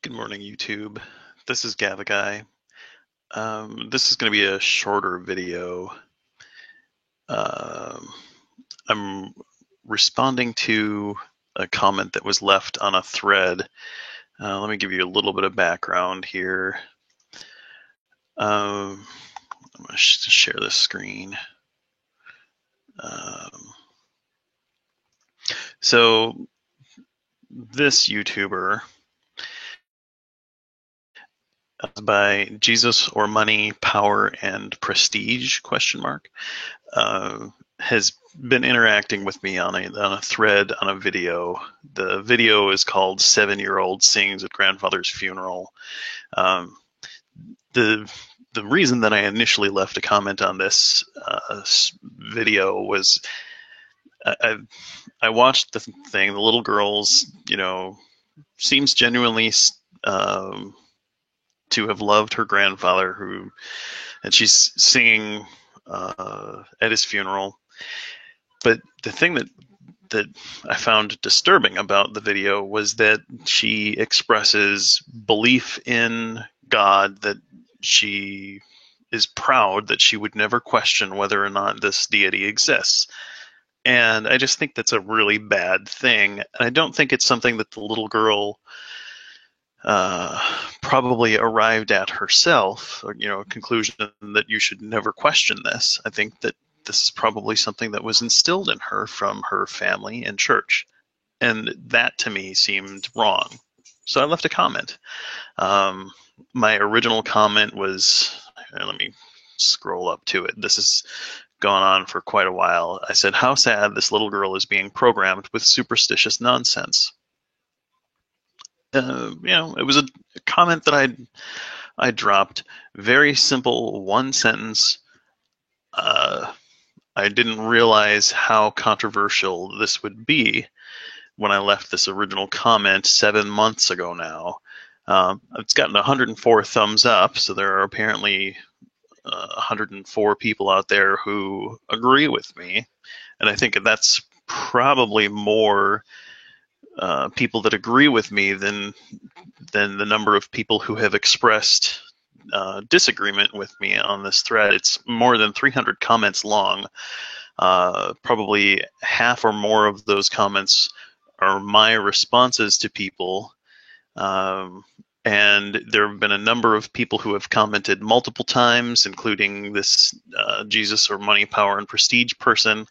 Good morning, YouTube. This is Gavagai. This is going to be a shorter video. Um, I'm responding to a comment that was left on a thread. Let me give you a little bit of background here. I'm going to share this screen. So this YouTuber by Jesus or Money, Power, and Prestige, ? Has been interacting with me on a thread on a video. The video is called 7-Year-Old Sings at Grandfather's Funeral. Um, the the reason that I initially left a comment on this video was I watched the thing. The little girl's, seems genuinely to have loved her grandfather, and she's singing at his funeral. But the thing that I found disturbing about the video was that she expresses belief in God, that she is proud that she would never question whether or not this deity exists. And I just think that's a really bad thing. And I don't think it's something that the little girl probably arrived at herself, or, a conclusion that you should never question this. I think that this is probably something that was instilled in her from her family and church. And that to me seemed wrong. So I left a comment. My original comment was, let me scroll up to it. This has gone on for quite a while. I said, how sad this little girl is being programmed with superstitious nonsense. It was a comment that I dropped. Very simple, one sentence. I didn't realize how controversial this would be when I left this original comment 7 months ago now. It's gotten 104 thumbs up, so there are apparently 104 people out there who agree with me. And I think that's probably more people that agree with me than the number of people who have expressed disagreement with me on this thread. It's more than 300 comments long. Probably half or more of those comments are my responses to people. And there have been a number of people who have commented multiple times, including this Jesus or Money, Power, and Prestige person.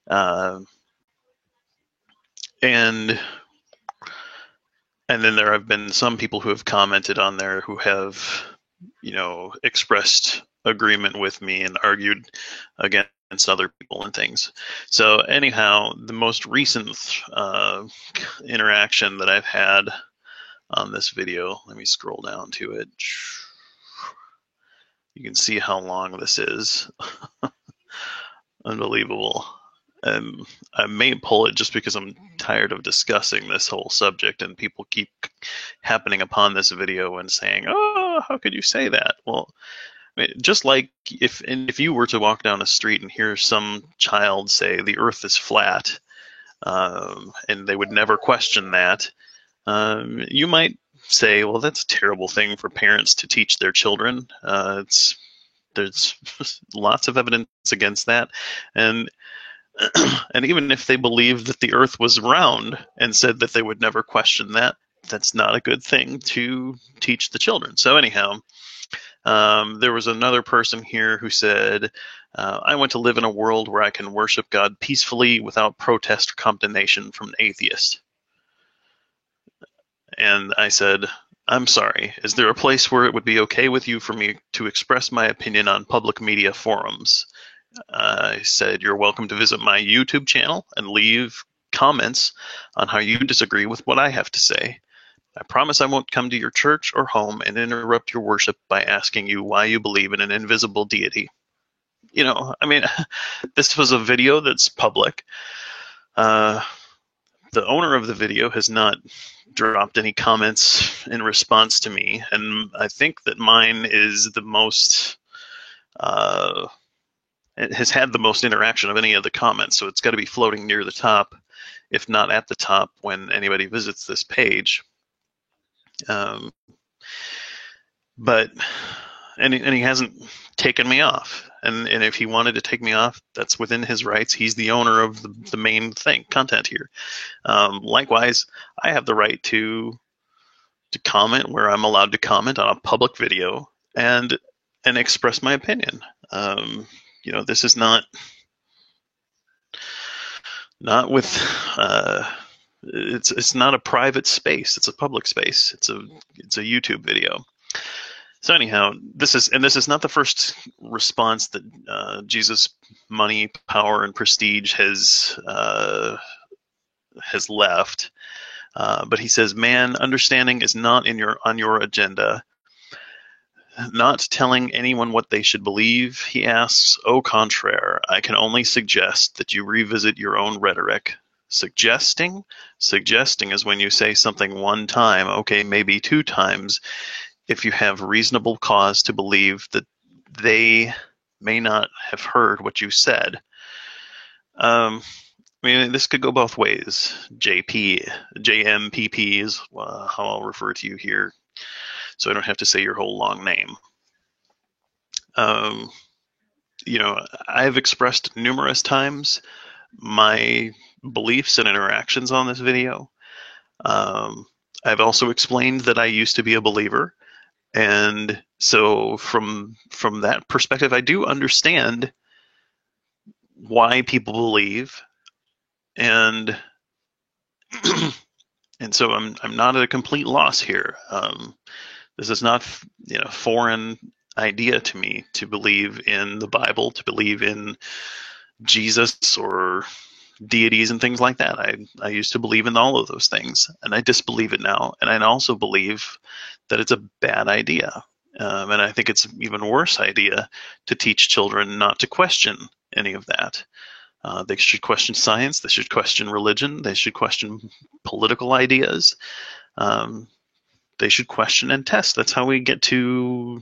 And then there have been some people who have commented on there who have, expressed agreement with me and argued against other people and things. So anyhow, the most recent interaction that I've had on this video, let me scroll down to it. You can see how long this is. Unbelievable. I may pull it just because I'm tired of discussing this whole subject, and people keep happening upon this video and saying, "Oh, how could you say that?" Well, I mean, just like if you were to walk down a street and hear some child say the Earth is flat, and they would never question that, you might say, "Well, that's a terrible thing for parents to teach their children." There's lots of evidence against that, and even if they believed that the Earth was round and said that they would never question that, that's not a good thing to teach the children. So anyhow, there was another person here who said, I want to live in a world where I can worship God peacefully without protest or condemnation from an atheist. And I said, I'm sorry, is there a place where it would be okay with you for me to express my opinion on public media forums? I said, you're welcome to visit my YouTube channel and leave comments on how you disagree with what I have to say. I promise I won't come to your church or home and interrupt your worship by asking you why you believe in an invisible deity. This was a video that's public. The owner of the video has not dropped any comments in response to me, and I think that mine is the most... it has had the most interaction of any of the comments, so it's got to be floating near the top, if not at the top, when anybody visits this page. Um, but and he hasn't taken me off. And if he wanted to take me off, that's within his rights. He's the owner of the main content here. Likewise, I have the right to comment where I'm allowed to comment on a public video and express my opinion. This is not with it's not a private space. It's a public space. It's a YouTube video. So anyhow, this is not the first response that Jesus' money, power, and prestige has left. But he says, "Man, understanding is not on your agenda. Not telling anyone what they should believe," he asks. "Au contraire, I can only suggest that you revisit your own rhetoric." Suggesting is when you say something one time, okay, maybe two times, if you have reasonable cause to believe that they may not have heard what you said. I mean, this could go both ways. JMPP is how I'll refer to you here, so I don't have to say your whole long name. I've expressed numerous times my beliefs and interactions on this video. I've also explained that I used to be a believer. And so from that perspective, I do understand why people believe, and and so I'm not at a complete loss here. This is not foreign idea to me to believe in the Bible, to believe in Jesus or deities and things like that. I used to believe in all of those things, and I disbelieve it now. And I also believe that it's a bad idea. And I think it's an even worse idea to teach children not to question any of that. They should question science. They should question religion. They should question political ideas. They should question and test. That's how we get to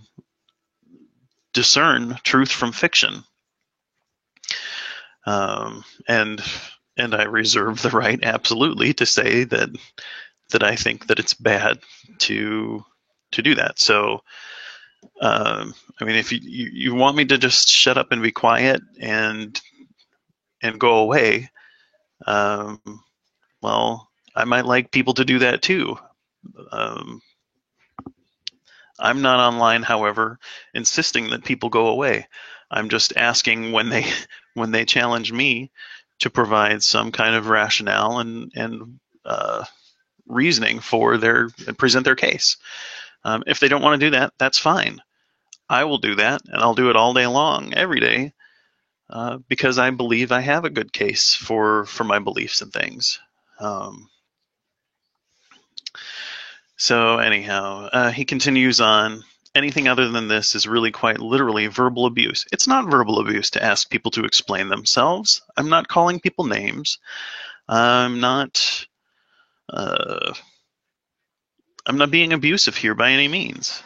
discern truth from fiction. And I reserve the right, absolutely, to say that I think that it's bad to do that. So, I mean, if you want me to just shut up and be quiet and go away, well, I might like people to do that too. I'm not online, however, insisting that people go away. I'm just asking when they challenge me to provide some kind of rationale and reasoning for present their case. If they don't want to do that, that's fine. I will do that, and I'll do it all day long, every day, because I believe I have a good case for my beliefs and things. So anyhow, he continues on. Anything other than this is really quite literally verbal abuse. It's not verbal abuse to ask people to explain themselves. I'm not calling people names. I'm not being abusive here by any means.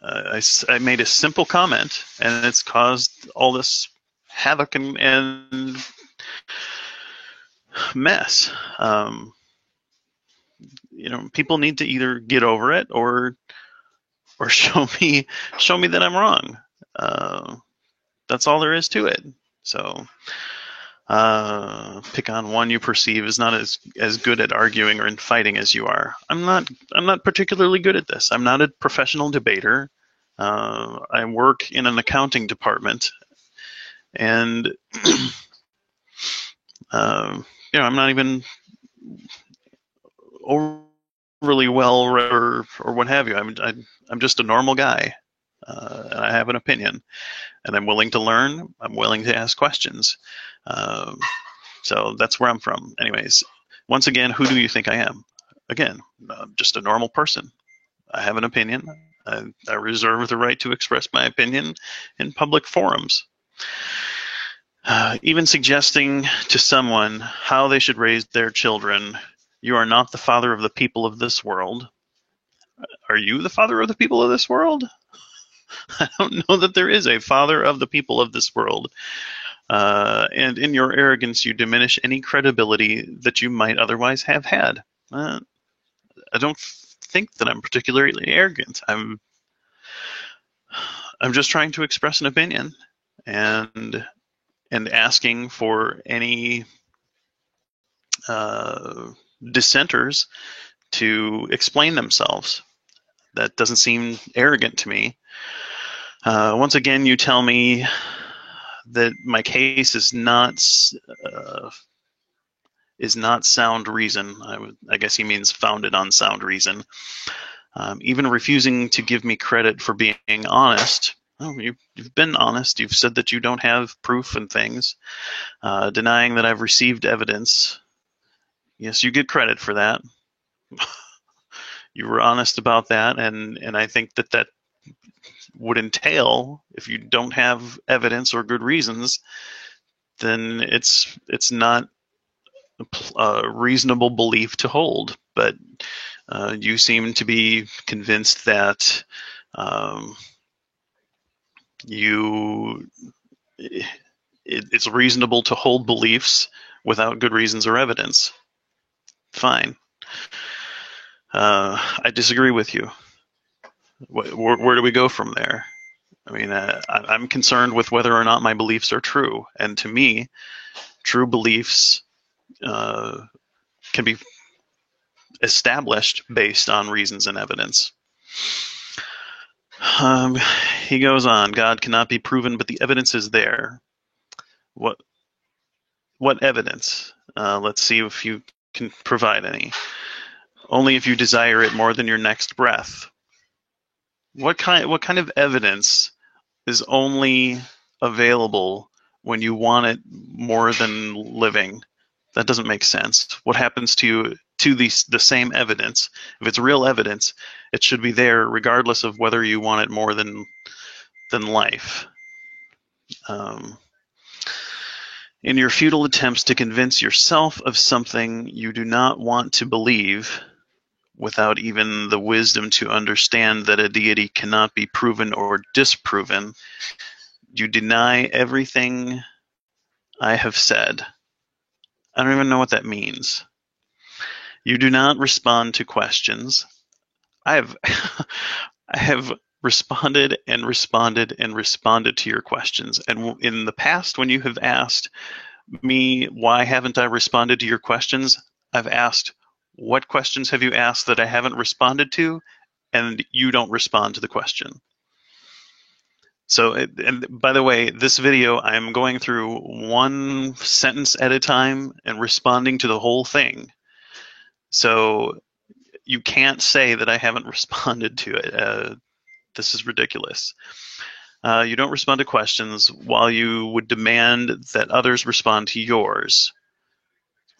I made a simple comment, and it's caused all this havoc and mess. People need to either get over it or show me that I'm wrong. That's all there is to it. So pick on one you perceive is not as good at arguing or in fighting as you are. I'm not particularly good at this. I'm not a professional debater. I work in an accounting department, and I'm not even overly well or what have you. I'm just a normal guy, and I have an opinion, and I'm willing to learn. I'm willing to ask questions. So that's where I'm from. Anyways, once again, who do you think I am? Again, just a normal person. I have an opinion. I reserve the right to express my opinion in public forums. Even suggesting to someone how they should raise their children. You are not the father of the people of this world. Are you the father of the people of this world? I don't know that there is a father of the people of this world. And in your arrogance, you diminish any credibility that you might otherwise have had. I don't think that I'm particularly arrogant. I'm just trying to express an opinion and asking for any dissenters to explain themselves. That doesn't seem arrogant to me. Once again, you tell me that my case is not sound reason. I guess he means founded on sound reason. Even refusing to give me credit for being honest. Oh, you've been honest. You've said that you don't have proof and things. Denying that I've received evidence. Yes, you get credit for that. You were honest about that, and I think that would entail, if you don't have evidence or good reasons, then it's not a reasonable belief to hold. But you seem to be convinced that it's reasonable to hold beliefs without good reasons or evidence. Fine. I disagree with you. Where do we go from there? I mean, I'm concerned with whether or not my beliefs are true. And to me, true beliefs can be established based on reasons and evidence. He goes on, God cannot be proven, but the evidence is there. What evidence? Let's see if you can provide any. Only if you desire it more than your next breath. What kind of evidence is only available when you want it more than living? That doesn't make sense. What happens to the same evidence? If it's real evidence, it should be there regardless of whether you want it more than life. In your futile attempts to convince yourself of something you do not want to believe, without even the wisdom to understand that a deity cannot be proven or disproven, you deny everything I have said. I don't even know what that means. You do not respond to questions. I have responded and responded and responded to your questions. And in the past, when you have asked me, why haven't I responded to your questions? I've asked, what questions have you asked that I haven't responded to? And you don't respond to the question. So, and by the way, this video, I'm going through one sentence at a time and responding to the whole thing. So you can't say that I haven't responded to it. This is ridiculous. You don't respond to questions while you would demand that others respond to yours.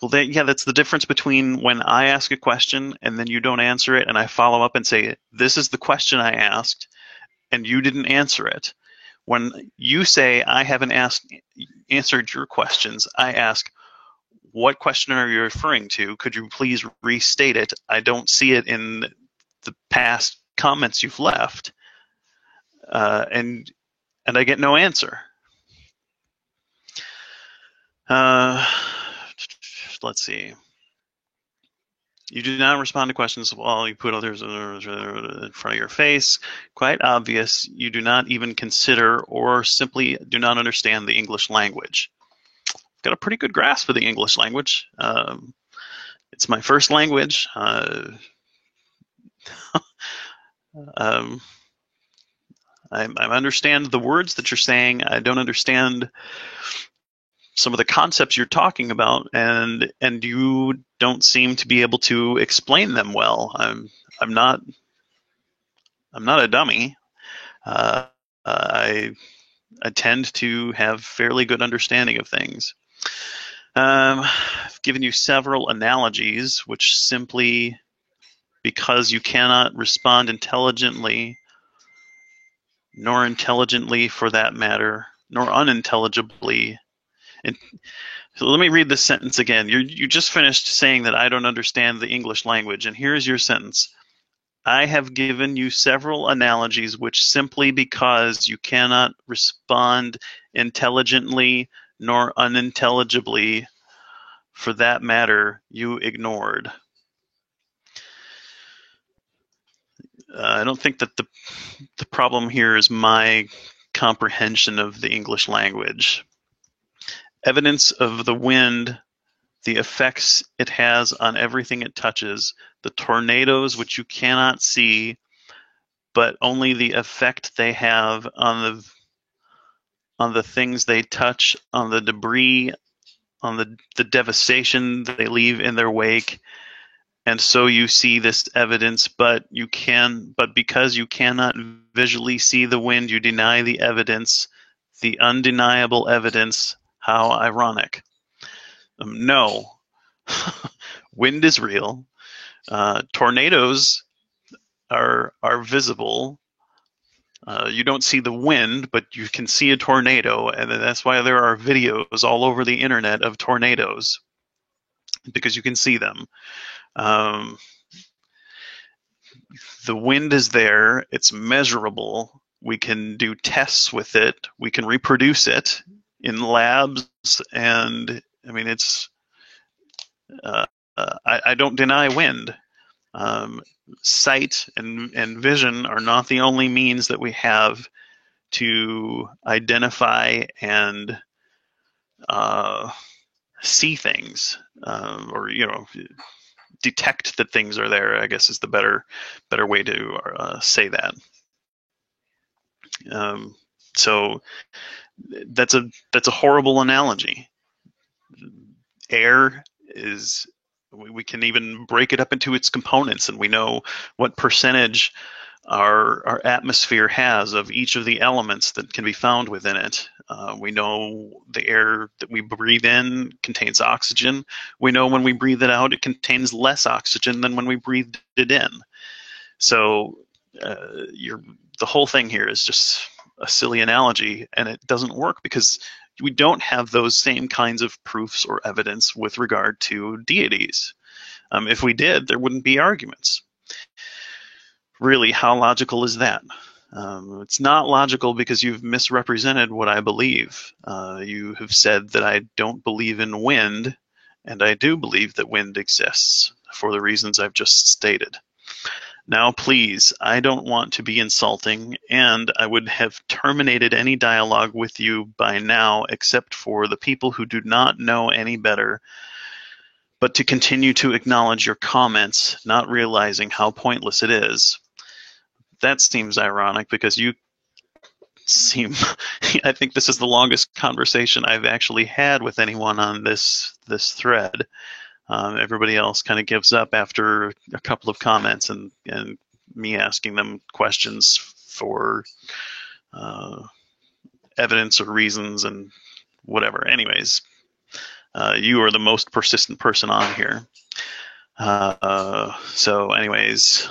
Well, yeah, that's the difference between when I ask a question and then you don't answer it and I follow up and say, this is the question I asked and you didn't answer it. When you say, I haven't answered your questions, I ask, what question are you referring to? Could you please restate it? I don't see it in the past comments you've left. And I get no answer. Let's see. You do not respond to questions while you put others in front of your face. Quite obvious, you do not even consider or simply do not understand the English language. I've got a pretty good grasp of the English language. It's my first language. I understand the words that you're saying. I don't understand some of the concepts you're talking about, and you don't seem to be able to explain them well. I'm not a dummy. I tend to have fairly good understanding of things. I've given you several analogies, which simply because you cannot respond intelligently, nor intelligently for that matter, nor unintelligibly. And so let me read this sentence again. You just finished saying that I don't understand the English language, and here's your sentence. I have given you several analogies which simply because you cannot respond intelligently nor unintelligibly, for that matter, you ignored. I don't think that the problem here is my comprehension of the English language. Evidence of the wind, the effects it has on everything it touches, the tornadoes which you cannot see, but only the effect they have on the things they touch, on the debris, on the devastation they leave in their wake. And so you see this evidence, but because you cannot visually see the wind, you deny the evidence, the undeniable evidence. How ironic. No. Wind is real. Tornadoes are visible. You don't see the wind, but you can see a tornado, and that's why there are videos all over the internet of tornadoes, because you can see them. The wind is there. It's measurable. We can do tests with it. We can reproduce it in labs, and I mean, it's. I don't deny wind. Sight and vision are not the only means that we have to identify and see things, or detect that things are there, I guess, is the better way to say that. So that's a horrible analogy. Air is, we can even break it up into its components, and we know what percentage our atmosphere has of each of the elements that can be found within it. We know the air that we breathe in contains oxygen. We know when we breathe it out, it contains less oxygen than when we breathed it in. So the whole thing here is just a silly analogy, and it doesn't work because we don't have those same kinds of proofs or evidence with regard to deities. If we did, there wouldn't be arguments. Really, how logical is that? It's not logical because you've misrepresented what I believe. You have said that I don't believe in wind, and I do believe that wind exists for the reasons I've just stated. Now, please, I don't want to be insulting, and I would have terminated any dialogue with you by now, except for the people who do not know any better, but to continue to acknowledge your comments, not realizing how pointless it is. That seems ironic because you seem, I think this is the longest conversation I've actually had with anyone on this thread. Everybody else kind of gives up after a couple of comments and me asking them questions for evidence or reasons and whatever. Anyways, you are the most persistent person on here. So anyways,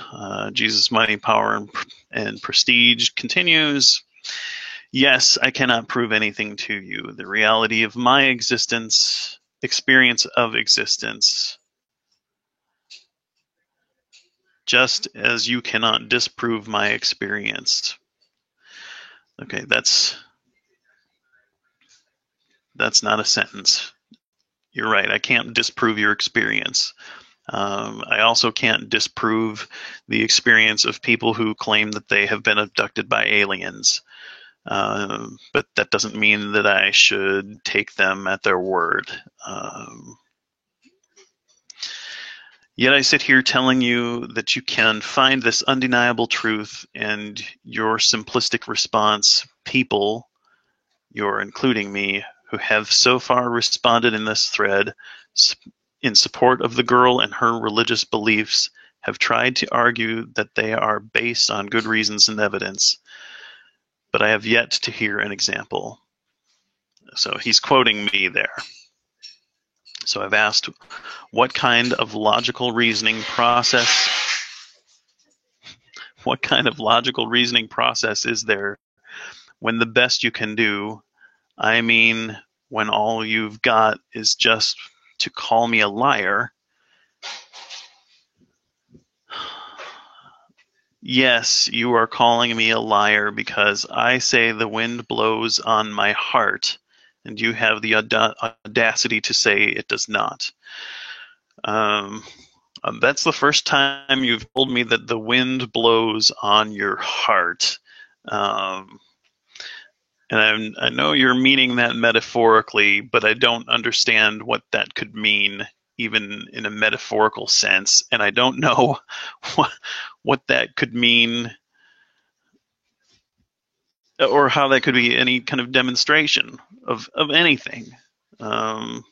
Jesus, money, power, and prestige continues. Yes, I cannot prove anything to you. The reality of my existence, experience of existence, just as you cannot disprove my experience. Okay, that's not a sentence. You're right, I can't disprove your experience. I also can't disprove the experience of people who claim that they have been abducted by aliens. But that doesn't mean that I should take them at their word. Yet I sit here telling you that you can find this undeniable truth, and your simplistic response, people, you're including me, who have so far responded in this thread in support of the girl and her religious beliefs, have tried to argue that they are based on good reasons and evidence. But I have yet to hear an example. So he's quoting me there. So I've asked, what kind of logical reasoning process is there when the best you can do, I mean, when all you've got is just to call me a liar? Yes, you are calling me a liar because I say the wind blows on my heart, and you have the audacity to say it does not. That's the first time you've told me that the wind blows on your heart. And I know you're meaning that metaphorically, but I don't understand what that could mean, even in a metaphorical sense. And I don't know what that could mean, or how that could be any kind of demonstration of anything. Um,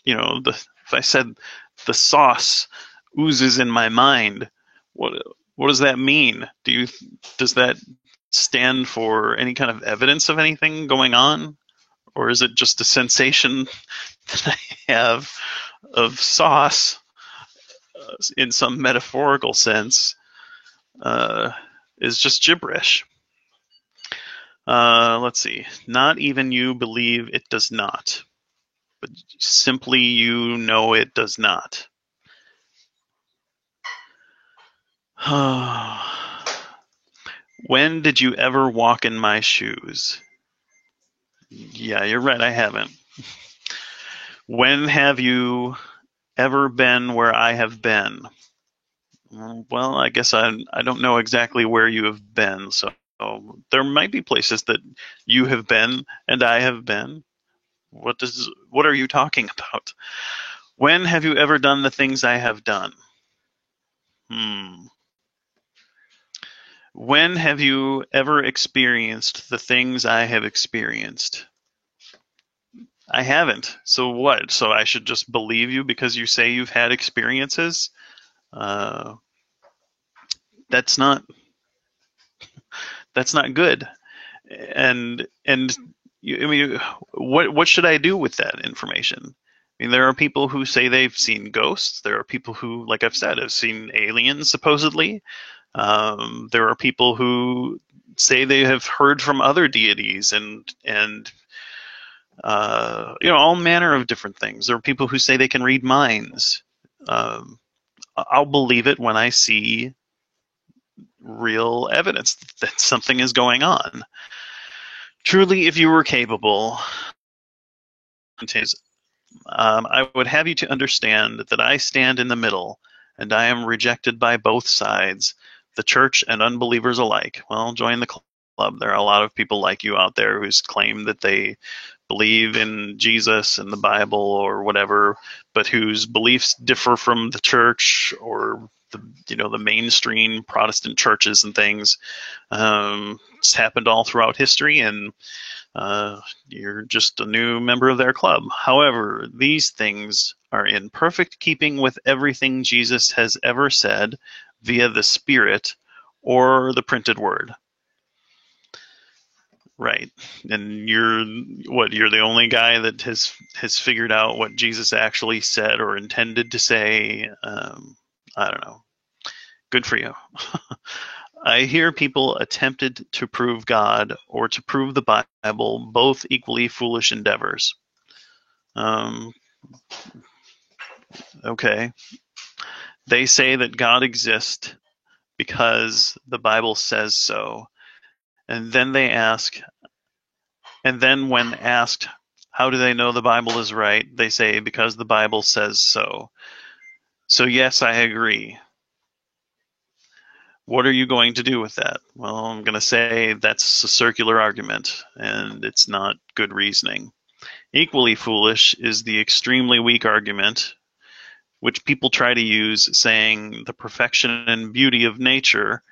if I said the sauce oozes in my mind, what does that mean? Does that stand for any kind of evidence of anything going on? Or is it just a sensation that I have of sauce in some metaphorical sense? Is just gibberish. Let's see. Not even you believe it does not, but simply you know it does not. When did you ever walk in my shoes? Yeah, you're right, I haven't. When have you ever been where I have been? Well, I guess I don't know exactly where you have been, so there might be places that you have been and I have been. What are you talking about? When have you ever done the things I have done? When have you ever experienced the things I have experienced? I haven't. So what? So I should just believe you because you say you've had experiences? Uh, that's not good. And I mean, what should I do with that information? I mean, there are people who say they've seen ghosts. There are people who, like I've said, have seen aliens supposedly. There are people who say they have heard from other deities and all manner of different things. There are people who say they can read minds. Um, I'll believe it when I see real evidence that something is going on. Truly, if you were capable, I would have you to understand that I stand in the middle, and I am rejected by both sides, the church and unbelievers alike. Well, join the club. There are a lot of people like you out there who claim that they believe in Jesus and the Bible or whatever, but whose beliefs differ from the church or the mainstream Protestant churches and things. It's happened all throughout history, and you're just a new member of their club. However, these things are in perfect keeping with everything Jesus has ever said via the Spirit or the printed word. Right. And you're the only guy that has figured out what Jesus actually said or intended to say. I don't know. Good for you. I hear people attempted to prove God or to prove the Bible, both equally foolish endeavors. Okay. They say that God exists because the Bible says so. And then when asked, how do they know the Bible is right? They say, because the Bible says so. So yes, I agree. What are you going to do with that? Well, I'm going to say that's a circular argument, and it's not good reasoning. Equally foolish is the extremely weak argument, which people try to use, saying the perfection and beauty of nature,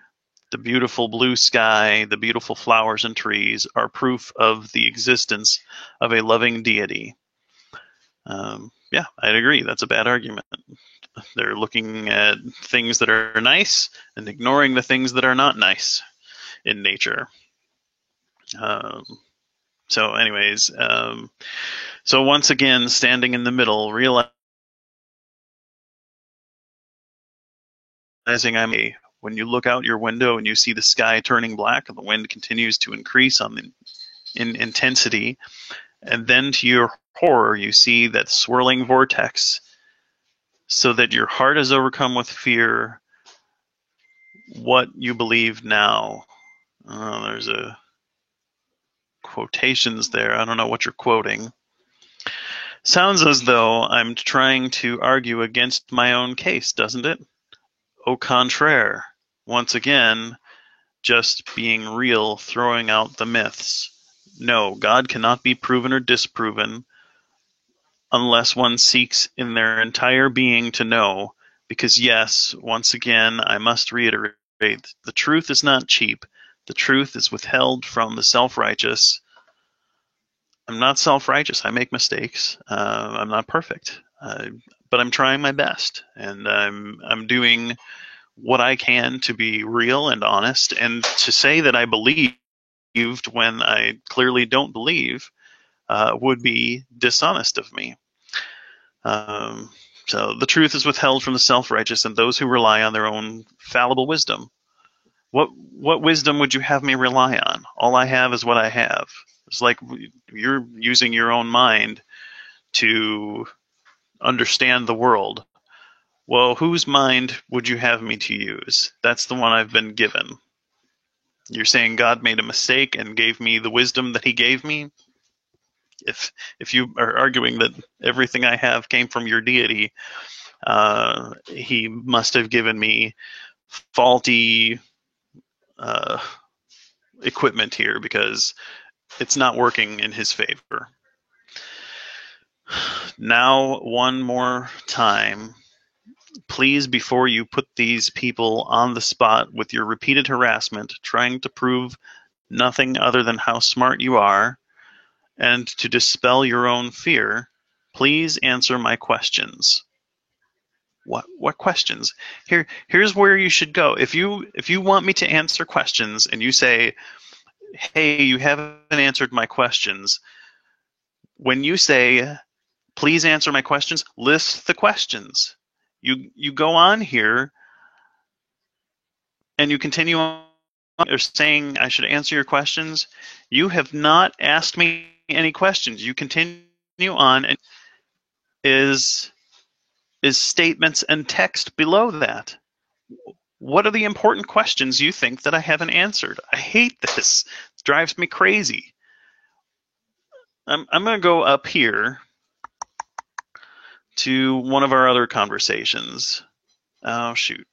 the beautiful blue sky, the beautiful flowers and trees, are proof of the existence of a loving deity. Yeah, I'd agree. That's a bad argument. They're looking at things that are nice and ignoring the things that are not nice in nature. So anyways, so once again, standing in the middle, realizing when you look out your window and you see the sky turning black and the wind continues to increase in intensity, and then to your horror, you see that swirling vortex, so that your heart is overcome with fear. What you believe now. There's a quotations there. I don't know what you're quoting. Sounds as though I'm trying to argue against my own case, doesn't it? Au contraire. Once again, just being real, throwing out the myths. No, God cannot be proven or disproven unless one seeks in their entire being to know. Because yes, once again, I must reiterate, the truth is not cheap. The truth is withheld from the self-righteous. I'm not self-righteous. I make mistakes. I'm not perfect, but I'm trying my best, and I'm doing what I can to be real and honest, and to say that I believed when I clearly don't believe would be dishonest of me. So the truth is withheld from the self-righteous and those who rely on their own fallible wisdom. What wisdom would you have me rely on? All I have is what I have. It's like you're using your own mind to understand the world. Well, whose mind would you have me to use? That's the one I've been given. You're saying God made a mistake and gave me the wisdom that he gave me? If you are arguing that everything I have came from your deity, he must have given me faulty equipment here because it's not working in his favor. Now, one more time, please, before you put these people on the spot with your repeated harassment, trying to prove nothing other than how smart you are, and to dispel your own fear, please answer my questions. What questions? Here's where you should go. If you want me to answer questions and you say, hey, you haven't answered my questions, when you say, please answer my questions, list the questions. You go on here and you continue on or saying I should answer your questions. You have not asked me any questions. You continue on, and is statements and text below that. What are the important questions you think that I haven't answered? I hate this. It drives me crazy. I'm going to go up here to one of our other conversations. Oh, shoot.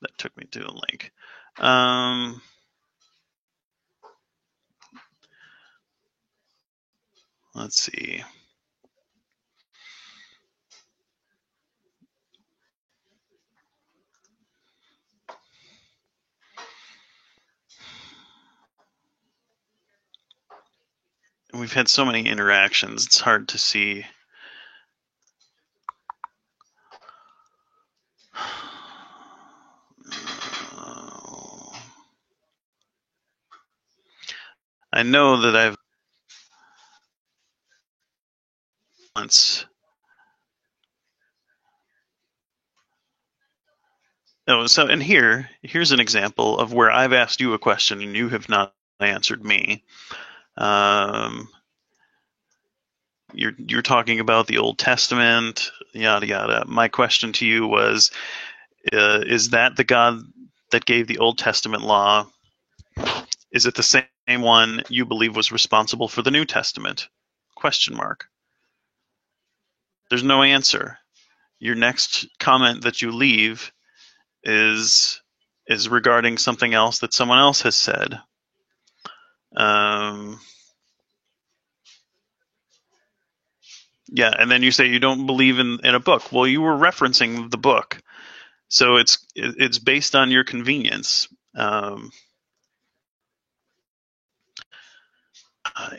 That took me to a link. Let's see. We've had so many interactions, it's hard to see. I know that I've once. Oh, so and here's an example of where I've asked you a question and you have not answered me. You're talking about the Old Testament, yada yada. My question to you was, is that the God that gave the Old Testament law? Is it the same one you believe was responsible for the New Testament? Question mark. There's no answer. Your next comment that you leave is regarding something else that someone else has said. Yeah, and then you say you don't believe in a book. Well, you were referencing the book, so it's based on your convenience.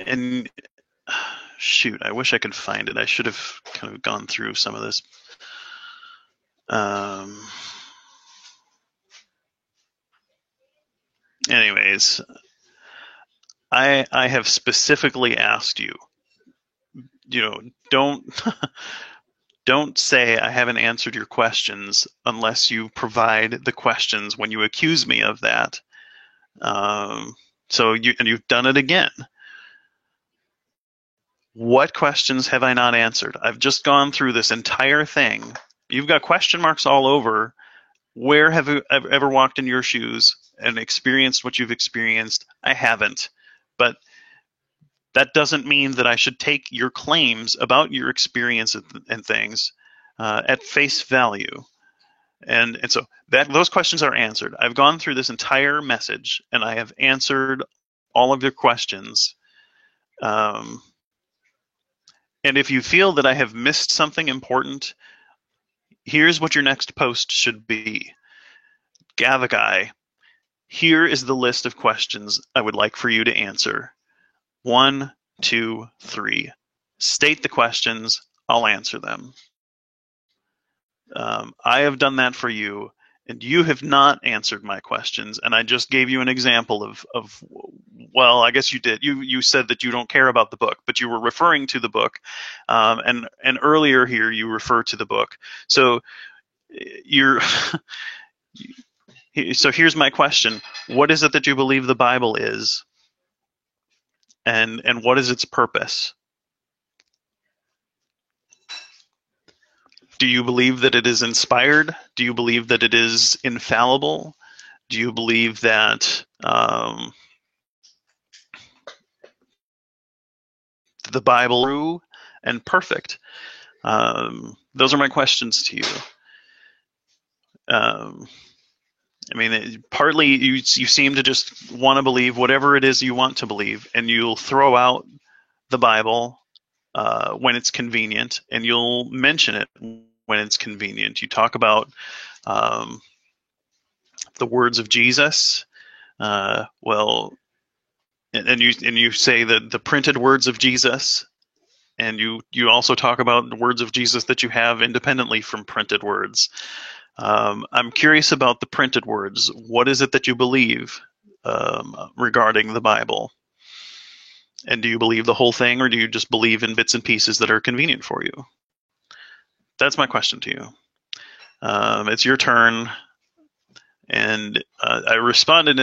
And shoot, I wish I could find it. I should have kind of gone through some of this. Anyways, I have specifically asked you, don't say I haven't answered your questions unless you provide the questions when you accuse me of that. So you've done it again. What questions have I not answered? I've just gone through this entire thing. You've got question marks all over. Where have you ever walked in your shoes and experienced what you've experienced? I haven't. But that doesn't mean that I should take your claims about your experience and things at face value. And so those questions are answered. I've gone through this entire message and I have answered all of your questions. And if you feel that I have missed something important, here's what your next post should be. Gavagai, here is the list of questions I would like for you to answer. 1, 2, 3. State the questions. I'll answer them. I have done that for you, and you have not answered my questions. And I just gave you an example of well, I guess you did. You said that you don't care about the book, but you were referring to the book, and earlier here you refer to the book. So you're. So here's my question: what is it that you believe the Bible is, and what is its purpose? Do you believe that it is inspired? Do you believe that it is infallible? Do you believe that the Bible is true and perfect? Those are my questions to you. I mean, partly you seem to just want to believe whatever it is you want to believe, and you'll throw out the Bible when it's convenient, and you'll mention it when it's convenient. You talk about the words of Jesus. Well, and you say that the printed words of Jesus, and you also talk about the words of Jesus that you have independently from printed words. I'm curious about the printed words. What is it that you believe regarding the Bible? And do you believe the whole thing, or do you just believe in bits and pieces that are convenient for you? That's my question to you. It's your turn. And I responded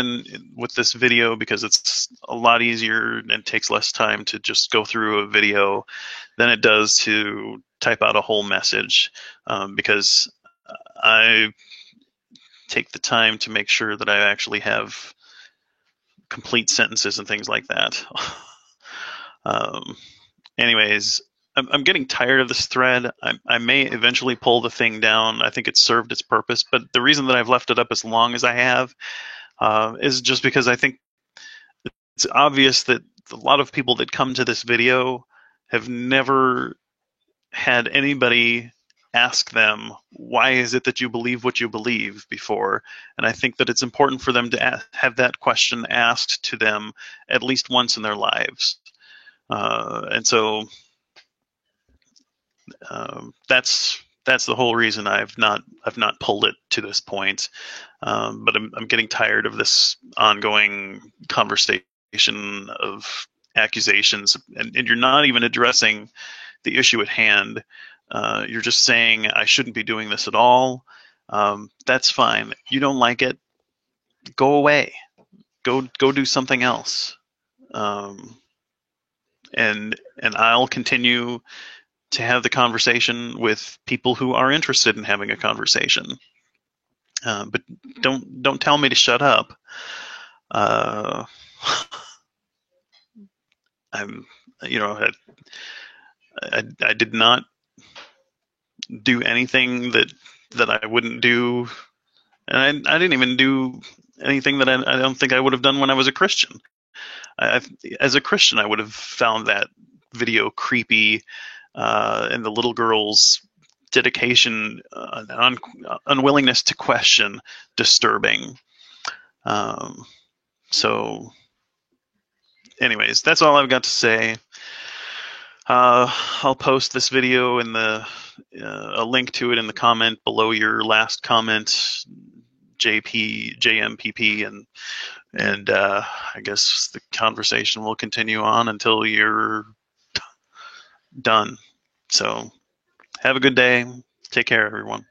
with this video because it's a lot easier and takes less time to just go through a video than it does to type out a whole message, because I take the time to make sure that I actually have complete sentences and things like that. Anyways, I'm getting tired of this thread. I may eventually pull the thing down. I think it's served its purpose, but the reason that I've left it up as long as I have is just because I think it's obvious that a lot of people that come to this video have never had anybody ask them, why is it that you believe what you believe before? And I think that it's important for them to have that question asked to them at least once in their lives. And so that's the whole reason I've not pulled it to this point. But I'm getting tired of this ongoing conversation of accusations, and you're not even addressing the issue at hand. You're just saying I shouldn't be doing this at all. That's fine. You don't like it, go away. Go do something else. And I'll continue to have the conversation with people who are interested in having a conversation. But don't tell me to shut up. I'm, I did not do anything that I wouldn't do, and I didn't even do anything that I don't think I would have done when I was a Christian. As a Christian, I would have found that video creepy, and the little girl's dedication, unwillingness to question, disturbing. So, anyways, that's all I've got to say. I'll post this video in a link to it in the comment below your last comment, JMPP, and I guess the conversation will continue on until you're done. So have a good day. Take care, everyone.